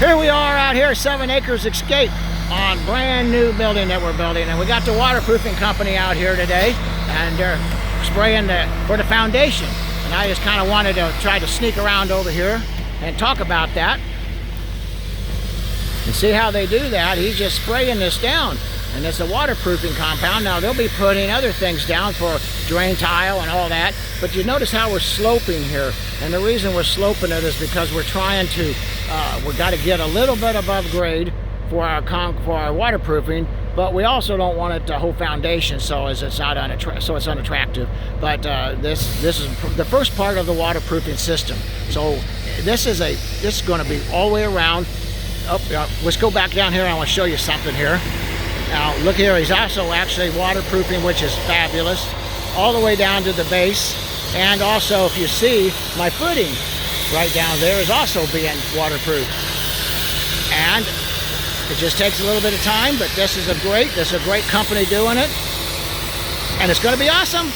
Here we are out here, 7 Acres Escape, on brand new building that we're building, and we got the waterproofing company out here today, and they're spraying for the foundation. And I just kind of wanted to try to sneak around over here and talk about that and see how they do that. He's just spraying this down, and it's a waterproofing compound. Now they'll be putting other things down for drain tile and all that, but you notice how we're sloping here, and the reason we're sloping it is because we're trying to we've got to get a little bit above grade for our waterproofing, but we also don't want it to hold foundation so as it's not unattractive. But this is the first part of the waterproofing system. So this is going to be all the way around. Let's go back down here. I want to show you something here. Now look here, he's also actually waterproofing, which is fabulous, all the way down to the base. And also, if you see, my footing right down there is also being waterproof. And it just takes a little bit of time, but this is a great company doing it, and it's going to be awesome.